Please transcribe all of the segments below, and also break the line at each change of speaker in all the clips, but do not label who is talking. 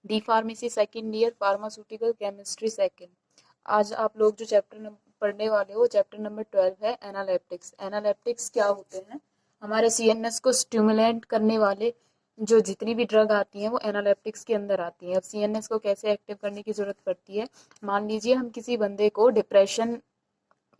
D pharmacy second year, pharmaceutical chemistry second. आज आप लोग जो चैप्टर पढ़ने वाले हो, चैप्टर नंबर 12 है एनालिटिक्स। एनालिटिक्स क्या होते हैं? हमारे सीएनएस को स्टिमुलेट करने वाले जो जितनी भी ड्रग आती हैं वो एनालिटिक्स के अंदर आती हैं। अब सीएनएस को कैसे एक्टिव करने की जरूरत पड़ती है? मान लीजिए हम किसी बंदे को डिप्रेशन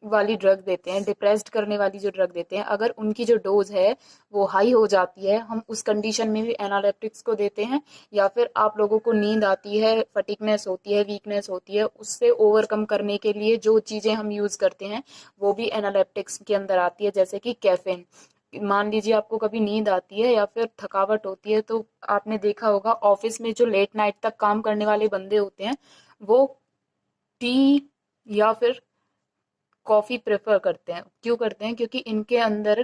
वाली ड्रग देते हैं, डिप्रेस्ड करने वाली जो ड्रग देते हैं, अगर उनकी जो डोज है वो हाई हो जाती है, हम उस कंडीशन में भी एनालिटिक्स को देते हैं। या फिर आप लोगों को नींद आती है, फटीगनेस होती है, वीकनेस होती है, उससे ओवरकम करने के लिए जो चीज़ें हम यूज़ करते हैं वो भी एनालिटिक्स के अंदर आती है, जैसे कि कैफीन। मान लीजिए आपको कभी नींद आती है या फिर थकावट होती है, तो आपने देखा होगा ऑफिस में जो लेट नाइट तक काम करने वाले बंदे होते हैं वो टी या फिर कॉफ़ी प्रेफर करते हैं। क्यों करते हैं? क्योंकि इनके अंदर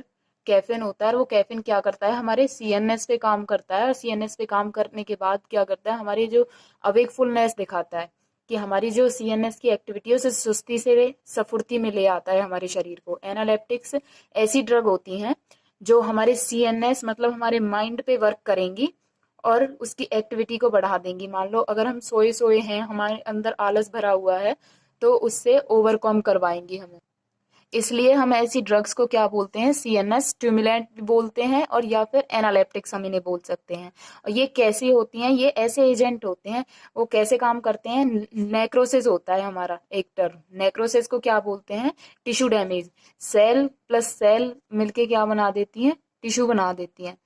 कैफीन होता है, और वो कैफीन क्या करता है, हमारे सीएनएस पे काम करता है, और सीएनएस पे काम करने के बाद क्या करता है, हमारी जो अवेकफुलनेस दिखाता है कि हमारी जो सीएनएस की एक्टिविटी है उसे सुस्ती से सफुर्ती में ले आता है हमारे शरीर को। एनालिटिक्स ऐसी ड्रग होती हैं जो हमारे सीएनएस मतलब हमारे माइंड पे वर्क करेंगी और उसकी एक्टिविटी को बढ़ा देंगी। मान लो अगर हम सोए सोए हैं, हमारे अंदर आलस भरा हुआ है, तो उससे ओवरकम करवाएंगी हमें। इसलिए हम ऐसी ड्रग्स को क्या बोलते हैं? सीएनएस स्टिमुलेंट बोलते हैं, और या फिर एनालिटिक्स हम इन्हें बोल सकते हैं। और ये कैसी होती हैं? ये ऐसे एजेंट होते हैं, वो कैसे काम करते हैं? नेक्रोसिस होता है हमारा एक टर्म। नेक्रोसिस को क्या बोलते हैं? Tissue damage. Cell plus cell मिलके क्या बना देती हैं? टिश्यू बना देती हैं।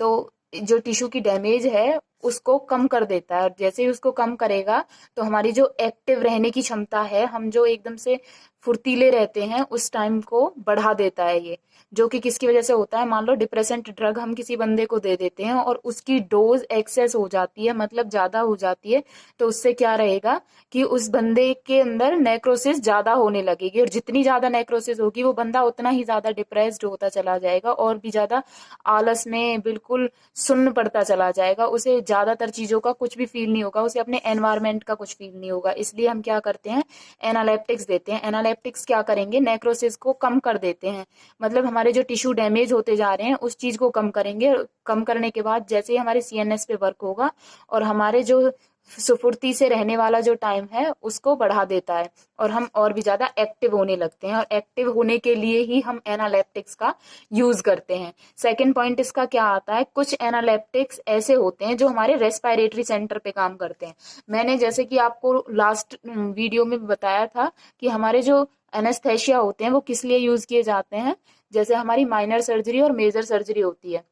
तो जो टिश्यू की डैमेज है उसको कम कर देता है, और जैसे ही उसको कम करेगा तो हमारी जो एक्टिव रहने की क्षमता है, हम जो एकदम से फुर्तीले रहते हैं, उस टाइम को बढ़ा देता है ये। जो कि किसकी वजह से होता है? मान लो डिप्रेसेंट ड्रग हम किसी बंदे को दे देते हैं और उसकी डोज एक्सेस हो जाती है, मतलब ज्यादा हो जाती है, तो उससे क्या रहेगा कि उस बंदे के अंदर नेक्रोसिस ज्यादा होने लगेगी, और जितनी ज्यादा नेक्रोसिस होगी वो बंदा उतना ही ज्यादा डिप्रेस्ड होता चला जाएगा, और भी ज्यादा आलस में बिल्कुल सुन्न पड़ता चला जाएगा। उसे ज्यादातर चीजों का कुछ भी फील नहीं होगा, उसे अपने एनवायरमेंट का कुछ फील नहीं होगा। इसलिए हम क्या करते हैं? एनालिटिक्स देते हैं। एनालिटिक्स क्या करेंगे? नेक्रोसिस को कम कर देते हैं, मतलब हमारे जो टिश्यू डैमेज होते जा रहे हैं उस चीज को कम करेंगे। कम करने के बाद जैसे ही हमारे सीएनएस पे वर्क होगा, और हमारे जो सुफुर्ती से रहने वाला जो टाइम है उसको बढ़ा देता है, और हम और भी ज्यादा एक्टिव होने लगते हैं। और एक्टिव होने के लिए ही हम एनालिटिक्स का यूज करते हैं। सेकंड पॉइंट इसका क्या आता है? कुछ एनालिटिक्स ऐसे होते हैं जो हमारे रेस्पिरेटरी सेंटर पे काम करते हैं। मैंने जैसे कि आपको लास्ट वीडियो में बताया था कि हमारे जो एनेस्थेशिया होते हैं वो किस लिए यूज किए जाते हैं। जैसे हमारी माइनर सर्जरी और मेजर सर्जरी होती है।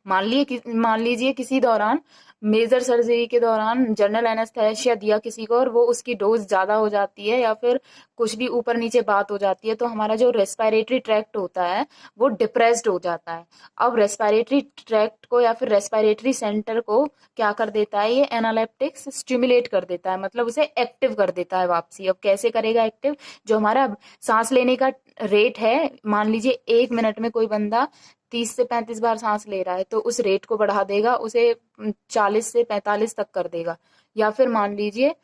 मान लीजिए किसी दौरान, मेजर सर्जरी के दौरान जनरल एनेस्थेसिया दिया किसी को, और वो उसकी डोज ज्यादा हो जाती है या फिर कुछ भी ऊपर नीचे बात हो जाती है, तो हमारा जो रेस्पिरेटरी ट्रैक्ट होता है वो डिप्रेस्ड हो जाता है। अब रेस्पिरेटरी ट्रैक्ट को या फिर रेस्पिरेटरी सेंटर को क्या कर देता है? ये एनालिटिक्स स्टिमुलेट कर देता है, मतलब उसे एक्टिव कर देता है वापसी। अब कैसे करेगा एक्टिव? जो हमारा सांस लेने का रेट है, मान लीजिए 1 मिनट में कोई बंदा 30 से 35 बार सांस ले रहा है, तो उस रेट को बढ़ा देगा, उसे 40 से 45 तक कर देगा। या फिर मान लीजिए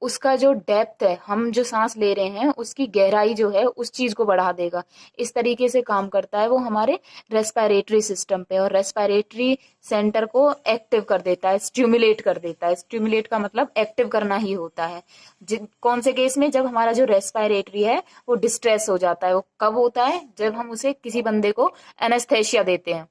उसका जो डेप्थ है, हम जो सांस ले रहे हैं उसकी गहराई जो है उस चीज को बढ़ा देगा। इस तरीके से काम करता है वो हमारे रेस्पिरेटरी सिस्टम पे, और रेस्पिरेटरी सेंटर को एक्टिव कर देता है, स्टिमुलेट कर देता है। स्टिमुलेट का मतलब एक्टिव करना ही होता है। कौन से केस में? जब हमारा जो रेस्पिरेटरी है वो डिस्ट्रेस हो जाता है। वो कब होता है? जब हम उसे किसी बंदे को एनेस्थेसिया देते हैं।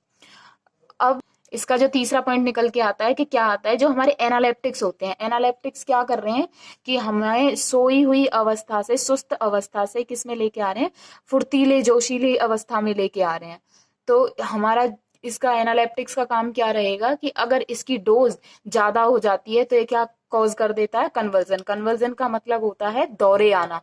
अब इसका जो तीसरा पॉइंट निकल के आता है कि क्या आता है? जो हमारे एनालिटिक्स होते हैं, एनालिटिक्स क्या कर रहे हैं कि हमें सोई हुई अवस्था से, सुस्त अवस्था से किस में लेके आ रहे हैं? फुर्तीले जोशीली अवस्था में लेके आ रहे हैं। तो हमारा इसका एनालिटिक्स का काम क्या रहेगा कि अगर इसकी डोज ज्यादा हो जाती है तो ये क्या कॉज कर देता है? कन्वर्जन। कन्वर्जन का मतलब होता है दौरे आना।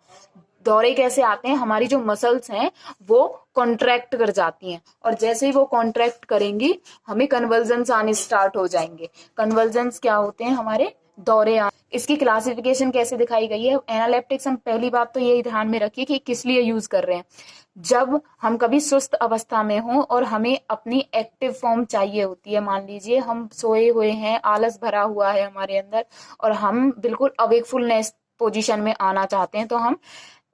दौरे कैसे आते हैं? हमारी जो मसल्स हैं वो कॉन्ट्रैक्ट कर जाती हैं, और जैसे ही वो कॉन्ट्रैक्ट करेंगी हमें कन्वर्जन्स आने स्टार्ट हो जाएंगे। कन्वर्जन्स क्या होते हैं? हमारे दौरे आने। इसकी क्लासिफिकेशन कैसे दिखाई गई है? एनालिटिक्स हम पहली बात तो यही ध्यान में रखिए कि किस लिए यूज कर रहे हैं। जब हम कभी सुस्त अवस्था में हों और हमें अपनी एक्टिव फॉर्म चाहिए होती है, मान लीजिए हम सोए हुए हैं, आलस भरा हुआ है हमारे अंदर, और हम बिल्कुल अवेकफुलनेस पोजीशन में आना चाहते हैं, तो हम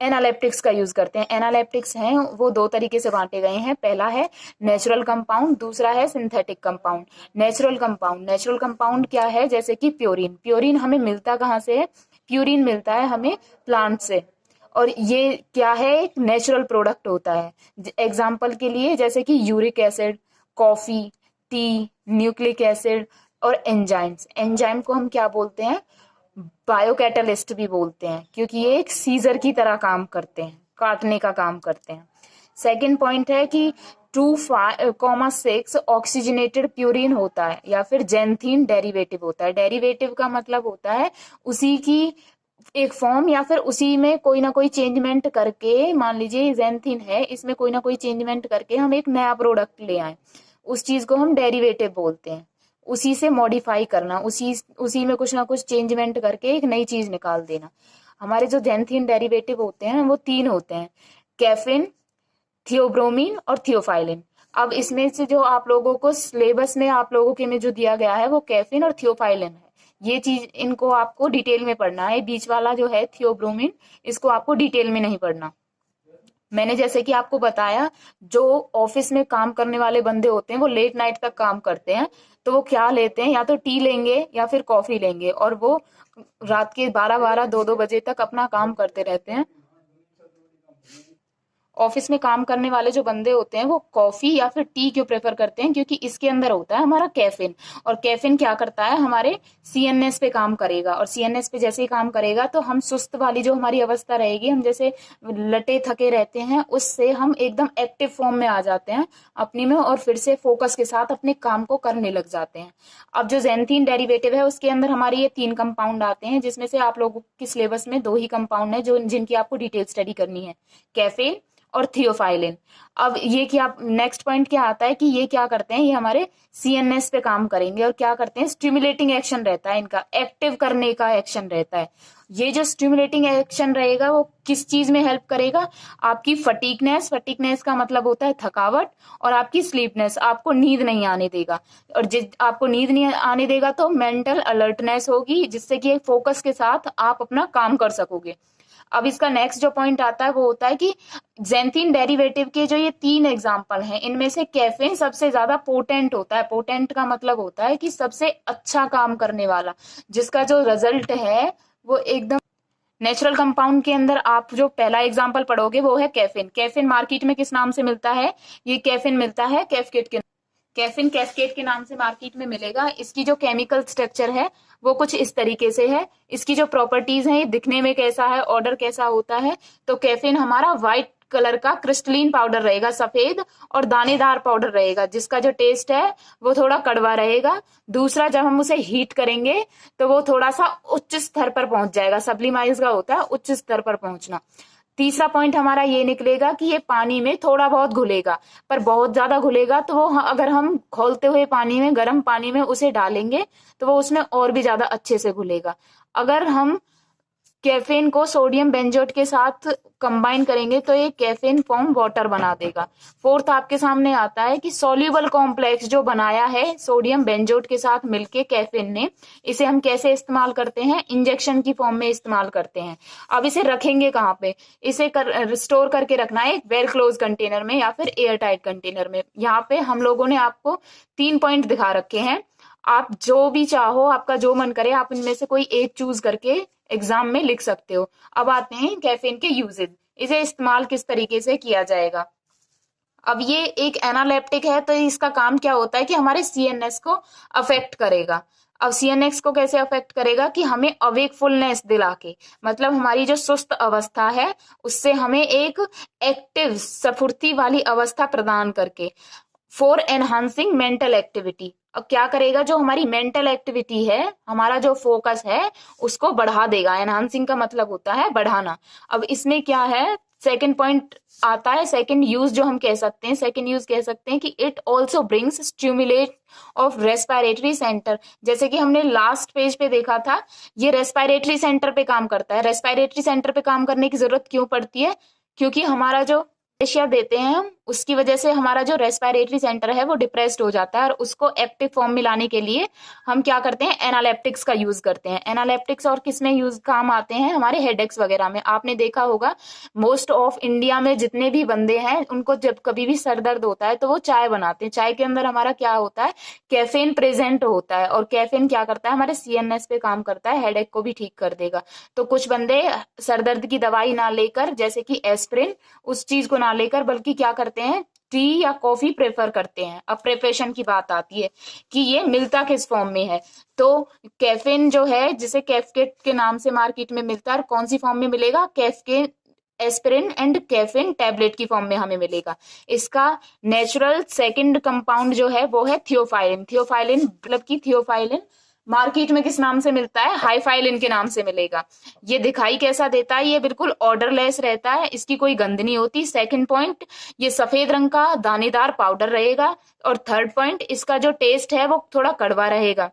एनालेप्टिक्स का यूज करते हैं। एनालेप्टिक्स हैं वो दो तरीके से बांटे गए हैं, पहला है नेचुरल कंपाउंड, दूसरा है सिंथेटिक कंपाउंड। नेचुरल कंपाउंड क्या है, जैसे कि प्योरीन। प्योरीन हमें मिलता कहाँ से है, प्यूरिन मिलता है हमें प्लांट से, और ये क्या है, एक नेचुरल प्रोडक्ट होता है। एग्जाम्पल के लिए जैसे कि uric acid, coffee, T, nucleic acid और एंजाइम्स। एंजाइम को हम क्या बोलते हैं, बायोकैटलिस्ट भी बोलते हैं, क्योंकि ये एक सीजर की तरह काम करते हैं, काटने का काम करते हैं। सेकेंड पॉइंट है कि 2,6 ऑक्सीजनेटेड प्यूरिन होता है या फिर जेंथीन डेरिवेटिव होता है। डेरिवेटिव का मतलब होता है उसी की एक फॉर्म या फिर उसी में कोई ना कोई चेंजमेंट करके, मान लीजिए जेंथीन है, इसमें कोई ना कोई चेंजमेंट करके हम एक नया प्रोडक्ट ले आए, उस चीज को हम डेरिवेटिव बोलते हैं। उसी से मॉडिफाई करना, उसी में कुछ ना कुछ चेंजमेंट करके एक नई चीज निकाल देना। हमारे जो जेंथीन डेरिवेटिव होते हैं वो 3 होते हैं, कैफिन, थियोब्रोमीन और थियोफाइलिन। अब इसमें से जो आप लोगों को सिलेबस में आप लोगों के में जो दिया गया है वो कैफिन और थियोफाइलिन है। ये चीज इनको आपको डिटेल में पढ़ना है। बीच वाला जो है थियोब्रोमीन, इसको आपको डिटेल में नहीं पढ़ना। मैंने जैसे कि आपको बताया, जो ऑफिस में काम करने वाले बंदे होते हैं वो लेट नाइट तक काम करते हैं, तो वो क्या लेते हैं, या तो टी लेंगे या फिर कॉफी लेंगे, और वो रात के 12-12, 2-2 बजे तक अपना काम करते रहते हैं। ऑफिस में काम करने वाले जो बंदे होते हैं वो कॉफी या फिर टी क्यों प्रेफर करते हैं, क्योंकि इसके अंदर होता है हमारा कैफीन, और कैफीन क्या करता है, हमारे सीएनएस पे काम करेगा, और सीएनएस पे जैसे ही काम करेगा तो हम सुस्त वाली जो हमारी अवस्था रहेगी, हम जैसे लटे थके रहते हैं, उससे हम एकदम एक्टिव फॉर्म में आ जाते हैं अपनी में, और फिर से फोकस के साथ अपने काम को करने लग जाते हैं। अब जो जेंथीन डेरिवेटिव है उसके अंदर हमारे ये 3 कंपाउंड आते हैं, जिसमें से आप लोगों की सिलेबस में 2 ही कंपाउंड है जो जिनकी आपको डिटेल स्टडी करनी है, कैफीन और थियोफाइलिन। अब ये क्या, नेक्स्ट पॉइंट क्या आता है कि ये क्या करते हैं, ये हमारे सीएनएस पे काम करेंगे, और क्या करते हैं, स्टिमुलेटिंग एक्शन रहता है इनका, एक्टिव करने का एक्शन रहता है। ये जो स्टिमुलेटिंग एक्शन रहेगा वो किस चीज में हेल्प करेगा, आपकी फटीकनेस का मतलब होता है थकावट, और आपकी स्लीपनेस, आपको नींद नहीं आने देगा, और जिस आपको नींद नहीं आने देगा तो मेंटल अलर्टनेस होगी, जिससे कि फोकस के साथ आप अपना काम कर सकोगे। अब इसका नेक्स्ट जो पॉइंट आता है वो होता है कि जेंथीन डेरिवेटिव के जो ये 3 एग्जाम्पल हैं, इनमें से कैफीन सबसे ज्यादा पोटेंट होता है। पोटेंट का मतलब होता है कि सबसे अच्छा काम करने वाला, जिसका जो रिजल्ट है वो एकदम। नेचुरल कंपाउंड के अंदर आप जो पहला एग्जाम्पल पढ़ोगे वो है कैफीन। कैफीन मार्केट में किस नाम से मिलता है, ये कैफीन मिलता है कैफीन कैस्केड के नाम से मार्केट में मिलेगा। इसकी जो केमिकल स्ट्रक्चर है वो कुछ इस तरीके से है। इसकी जो प्रॉपर्टीज हैं, ये दिखने में कैसा है, ऑर्डर कैसा होता है, तो कैफीन हमारा व्हाइट कलर का क्रिस्टलीन पाउडर रहेगा, सफेद और दानेदार पाउडर रहेगा, जिसका जो टेस्ट है वो थोड़ा कड़वा रहेगा। दूसरा, जब हम उसे हीट करेंगे तो वो थोड़ा सा उच्च स्तर पर पहुंच जाएगा, सब्लिमाइज का होता है उच्च स्तर पर पहुंचना। तीसरा पॉइंट हमारा ये निकलेगा कि ये पानी में थोड़ा बहुत घुलेगा, पर बहुत ज्यादा घुलेगा तो वो अगर हम खोलते हुए पानी में, गर्म पानी में उसे डालेंगे तो वो उसमें और भी ज्यादा अच्छे से घुलेगा। अगर हम कैफीन को सोडियम बेंजोएट के साथ कंबाइन करेंगे तो ये कैफीन फॉर्म वाटर बना देगा। फोर्थ आपके सामने आता है कि सॉल्युबल कॉम्प्लेक्स जो बनाया है सोडियम बेंजोएट के साथ मिलके कैफीन ने, इसे हम कैसे इस्तेमाल करते हैं, इंजेक्शन की फॉर्म में इस्तेमाल करते हैं। अब इसे रखेंगे कहाँ पे, इसे स्टोर करके रखना है एक वेल क्लोज कंटेनर में या फिर एयर टाइट कंटेनर में। यहाँ पे हम लोगों ने आपको 3 पॉइंट दिखा रखे हैं, आप जो भी चाहो, आपका जो मन करे आप इनमें से कोई एक चूज करके एग्जाम में लिख सकते हो। अब आते हैं कैफीन के यूजेज, इसे इस्तेमाल किस तरीके से किया जाएगा। अब ये एक एनालेप्टिक है, तो इसका काम क्या होता है कि हमारे सीएनएस को अफेक्ट करेगा। अब सीएनएस को कैसे अफेक्ट करेगा कि हमें अवेकफुलनेस दिला के, मतलब हमारी जो सुस्त अवस्था है उससे हमें एक एक्टिव स्फूर्ति वाली अवस्था प्रदान करके, फॉर एनहांसिंग मेंटल एक्टिविटी। अब क्या करेगा, जो हमारी मेंटल एक्टिविटी है, हमारा जो फोकस है उसको बढ़ा देगा। एनहांसिंग का मतलब होता है बढ़ाना। अब इसमें क्या है, सेकंड पॉइंट आता है, सेकंड यूज जो हम कह सकते हैं, सेकंड यूज कह सकते हैं कि it also brings stimulate of respiratory centre. जैसे कि हमने लास्ट पेज पे देखा था, ये रेस्पिरेटरी सेंटर पे काम करता है। रेस्पिरेटरी सेंटर पे काम करने की जरूरत क्यों पड़ती है, क्योंकि हमारा जो एनेस्थेशिया देते हैं हम, उसकी वजह से हमारा जो रेस्पिरेटरी सेंटर है वो डिप्रेस्ड हो जाता है, और उसको एक्टिव फॉर्म में लाने के लिए हम क्या करते हैं, एनालेप्टिक्स का यूज करते हैं। एनालेप्टिक्स और किसमें यूज काम आते हैं, हमारे हेडेक्स वगैरह में। आपने देखा होगा मोस्ट ऑफ इंडिया में जितने भी बंदे हैं उनको जब कभी भी सर दर्द होता है तो वो चाय बनाते हैं। चाय के अंदर हमारा क्या होता है, कैफीन प्रेजेंट होता है, और कैफीन क्या करता है, हमारे सीएनएस पे काम करता है, हेडेक को भी ठीक कर देगा। तो कुछ बंदे सर दर्द की दवाई ना लेकर, जैसे कि एस्प्रिन, उस चीज को ना लेकर बल्कि क्या करते हैं, टी या कॉफी प्रेफर करते हैं। अब प्रिपरेशन की बात आती है कि ये मिलता किस फॉर्म में है। तो कैफीन जो है, जिसे कैफकेट के नाम से मार्केट में मिलता है, और कौन सी फॉर्म में मिलेगा, कैफके एस्पिरिन एंड कैफीन टैबलेट की फॉर्म में हमें मिलेगा। इसका नेचुरल सेकंड कंपाउंड जो है वो है थियोफाइलिन। थियोफाइलिन मतलब कि थियोफाइलिन मार्केट में किस नाम से मिलता है, हाइफाइलिन के नाम से मिलेगा। ये दिखाई कैसा देता है, ये बिल्कुल ऑर्डरलेस रहता है, इसकी कोई गंध नहीं होती। सेकंड पॉइंट, ये सफेद रंग का दानेदार पाउडर रहेगा। और थर्ड पॉइंट, इसका जो टेस्ट है वो थोड़ा कड़वा रहेगा।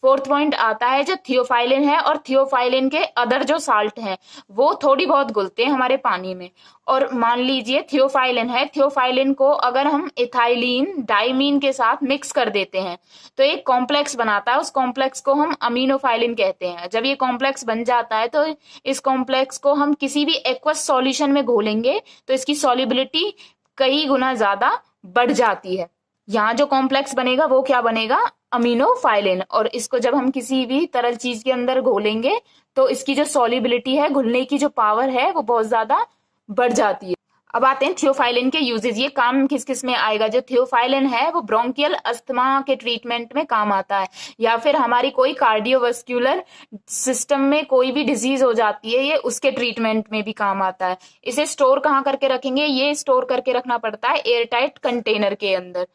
फोर्थ पॉइंट आता है जो थियोफाइलिन है, और थियोफाइलिन के अदर जो साल्ट हैं वो थोड़ी बहुत घुलते हैं हमारे पानी में। और मान लीजिए थियोफाइलिन है, थियोफाइलिन को अगर हम इथाइलिन डाइमीन के साथ मिक्स कर देते हैं तो एक कॉम्प्लेक्स बनाता है, उस कॉम्प्लेक्स को हम अमीनोफाइलिन कहते हैं। जब ये कॉम्प्लेक्स बन जाता है तो इस कॉम्प्लेक्स को हम किसी भी एक्वस सॉल्यूशन में घोलेंगे तो इसकी सॉल्युबिलिटी कई गुना ज्यादा बढ़ जाती है। यहाँ जो कॉम्प्लेक्स बनेगा वो क्या बनेगा, अमीनोफाइलिन। और इसको जब हम किसी भी तरल चीज के अंदर घोलेंगे तो इसकी जो सॉल्युबिलिटी है, घुलने की जो पावर है, वो बहुत ज्यादा बढ़ जाती है। अब आते हैं थियोफाइलिन के यूजेस। ये काम किस किस में आएगा, जो थियोफाइलिन है वो ब्रोंकियल अस्थमा के ट्रीटमेंट में काम आता है, या फिर हमारी कोई कार्डियोवास्कुलर सिस्टम में कोई भी डिजीज हो जाती है, ये उसके ट्रीटमेंट में भी काम आता है। इसे स्टोर कहाँ करके रखेंगे, ये स्टोर करके रखना पड़ता है एयरटाइट कंटेनर के अंदर।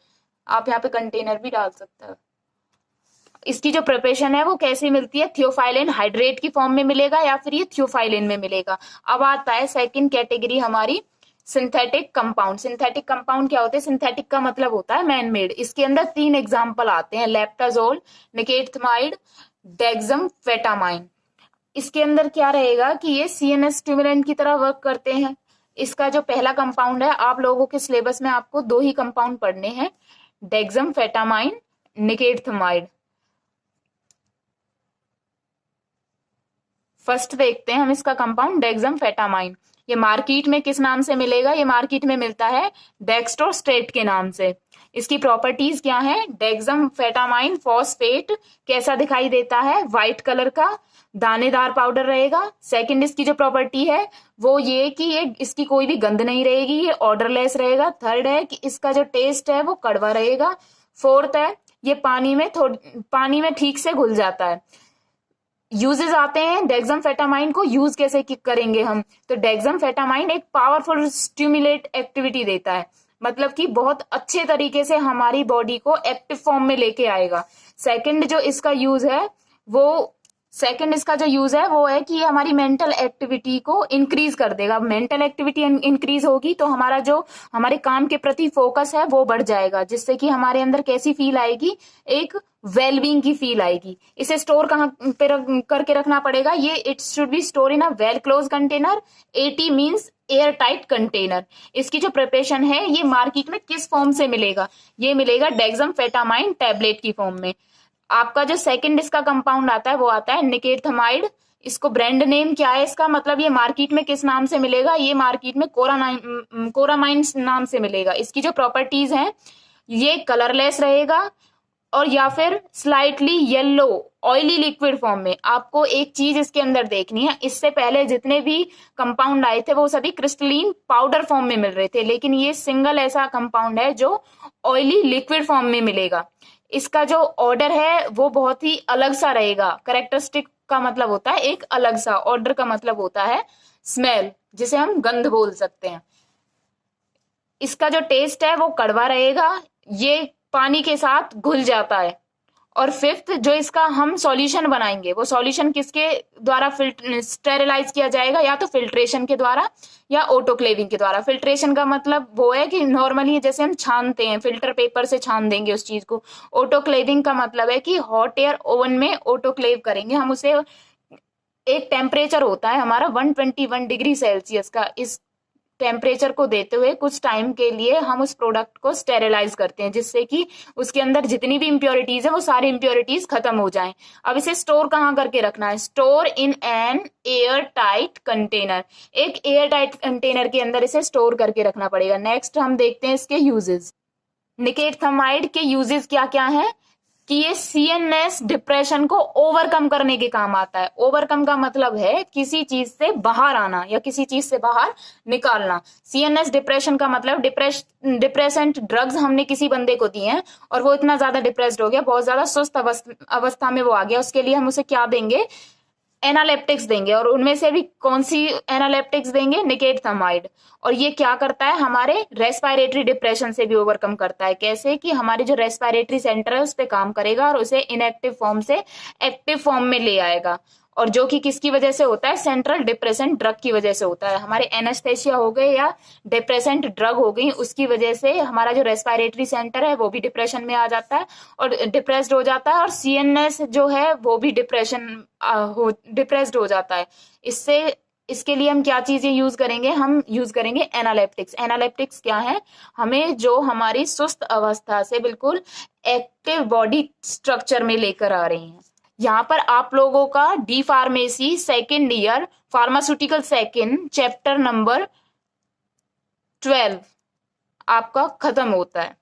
आप यहाँ पे कंटेनर भी डाल सकते हैं। इसकी जो प्रिपरेशन है वो कैसे मिलती है, थियोफाइलिन हाइड्रेट की फॉर्म में मिलेगा या फिर ये थियोफाइलिन में मिलेगा। अब आता है सेकंड कैटेगरी हमारी, सिंथेटिक कंपाउंड। सिंथेटिक कंपाउंड क्या होते हैं, सिंथेटिक का मतलब होता है मैन मेड। इसके अंदर तीन एग्जाम्पल आते हैं, लेप्टाजोल, निकेथमाइड, डेक्समफेटामाइन। इसके अंदर क्या रहेगा कि ये सीएनएस स्टिमुलेंट की तरह वर्क करते हैं। इसका जो पहला कंपाउंड है, आप लोगों के सिलेबस में आपको दो ही कंपाउंड पढ़ने हैं, डेक्समफेटामाइन, निकेथमाइड। फर्स्ट देखते हैं हम इसका कंपाउंड डेक्समफेटामाइन। ये मार्केट में किस नाम से मिलेगा, ये मार्केट में मिलता है डेक्स्ट्रोस्टेट के नाम से। इसकी प्रॉपर्टीज क्या है, डेक्समफेटामाइन फॉस्फेट कैसा दिखाई देता है, व्हाइट कलर का दानेदार पाउडर रहेगा। सेकंड इसकी जो प्रॉपर्टी है वो ये कि ये इसकी कोई भी गंध नहीं रहेगी, ये ऑर्डरलेस रहेगा। थर्ड है कि इसका जो टेस्ट है वो कड़वा रहेगा। फोर्थ है ये पानी में ठीक से घुल जाता है। यूजेस आते हैं डेक्समफेटामाइन को यूज कैसे करेंगे हम, तो डेक्समफेटामाइन एक पावरफुल स्टिमुलेट एक्टिविटी देता है, मतलब कि बहुत अच्छे तरीके से हमारी बॉडी को एक्टिव फॉर्म में लेके आएगा। सेकंड इसका जो यूज है वो है कि ये हमारी मेंटल एक्टिविटी को इंक्रीज कर देगा। मेंटल एक्टिविटी इंक्रीज होगी तो हमारे काम के प्रति फोकस है वो बढ़ जाएगा, जिससे कि हमारे अंदर कैसी फील आएगी, एक वेलबींग की फील आएगी। इसे स्टोर कहाँ पे करके रखना पड़ेगा, ये it should be store in a well close container. 80 means air tight container. इसकी जो प्रिपरेशन है ये मार्केट में किस फॉर्म से मिलेगा, ये मिलेगा डेक्समफेटामाइन टैबलेट की फॉर्म में। आपका जो सेकंड इसका कंपाउंड आता है वो आता है निकेथमाइड। इसको ब्रांड नेम क्या है इसका, मतलब ये मार्केट में किस नाम से मिलेगा, ये मार्केट में कोरामाइन नाम से मिलेगा। इसकी जो प्रॉपर्टीज हैं, ये कलरलेस रहेगा और या फिर slightly yellow oily liquid form में। आपको एक चीज इसके अंदर देखनी है, इससे पहले जितने भी कंपाउंड आए थे वो सभी क्रिस्टलीन पाउडर फॉर्म में मिल रहे थे, लेकिन ये सिंगल ऐसा कंपाउंड है जो ऑयली लिक्विड फॉर्म में मिलेगा। इसका जो ऑर्डर है वो बहुत ही अलग सा रहेगा। कैरेक्टरिस्टिक का मतलब होता है एक अलग सा, ऑर्डर का मतलब होता है स्मेल, जिसे हम गंध बोल सकते हैं। इसका जो टेस्ट है वो कड़वा रहेगा, ये पानी के साथ घुल जाता है। और फिफ्थ जो इसका हम सॉल्यूशन बनाएंगे, वो सॉल्यूशन किसके द्वारा स्टेरिलाइज किया जाएगा, या तो फिल्ट्रेशन के द्वारा या ऑटोक्लेविंग के द्वारा। फिल्ट्रेशन का मतलब वो है कि नॉर्मली जैसे हम छानते हैं, फिल्टर पेपर से छान देंगे उस चीज को। ऑटोक्लेविंग का मतलब है कि हॉट एयर ओवन में ऑटोक्लेव करेंगे हम उसे। एक टेम्परेचर होता है हमारा 121 डिग्री सेल्सियस का, इस टेम्परेचर को देते हुए कुछ टाइम के लिए हम उस प्रोडक्ट को स्टेरिलाइज करते हैं, जिससे कि उसके अंदर जितनी भी इम्प्योरिटीज है वो सारी इम्प्योरिटीज खत्म हो जाएं। अब इसे स्टोर कहाँ करके रखना है? Store in an air tight container. एक एयर टाइट कंटेनर के अंदर इसे स्टोर करके रखना पड़ेगा। नेक्स्ट हम देखते हैं इसके यूजेस। निकेथामाइड के यूजेस क्या क्या है कि ये सीएनएस डिप्रेशन को ओवरकम करने के काम आता है। ओवरकम का मतलब है किसी चीज से बाहर आना या किसी चीज से बाहर निकालना। सीएनएस डिप्रेशन का मतलब डिप्रेसेंट ड्रग्स हमने किसी बंदे को दिए हैं और वो इतना ज्यादा डिप्रेस्ड हो गया, बहुत ज्यादा सुस्त अवस्था में वो आ गया, उसके लिए हम उसे क्या देंगे? एनालेप्टिक्स देंगे। और उनमें से भी कौन सी एनालेप्टिक्स देंगे? निकेथामाइड। और ये क्या करता है? हमारे रेस्पिरेटरी डिप्रेशन से भी ओवरकम करता है। कैसे? कि हमारे जो रेस्पिरेटरी सेंटर है उस पर काम करेगा और उसे इनएक्टिव फॉर्म से एक्टिव फॉर्म में ले आएगा। और जो कि किसकी वजह से होता है? सेंट्रल डिप्रेसेंट ड्रग की वजह से होता है। हमारे एनेस्थेसिया हो गए या डिप्रेसेंट ड्रग हो गई, उसकी वजह से हमारा जो रेस्पिरेटरी सेंटर है वो भी डिप्रेशन में आ जाता है और डिप्रेस्ड हो जाता है, और सीएनएस जो है वो भी डिप्रेस्ड हो जाता है। इसके लिए हम क्या चीजें यूज करेंगे? हम यूज करेंगे एनालेप्टिक्स। एनालेप्टिक्स क्या है? हमें जो हमारी सुस्त अवस्था से बिल्कुल एक्टिव बॉडी स्ट्रक्चर में लेकर आ रही हैं। यहाँ पर आप लोगों का D pharmacy second year pharmaceutical second chapter number 12 आपका खत्म होता है।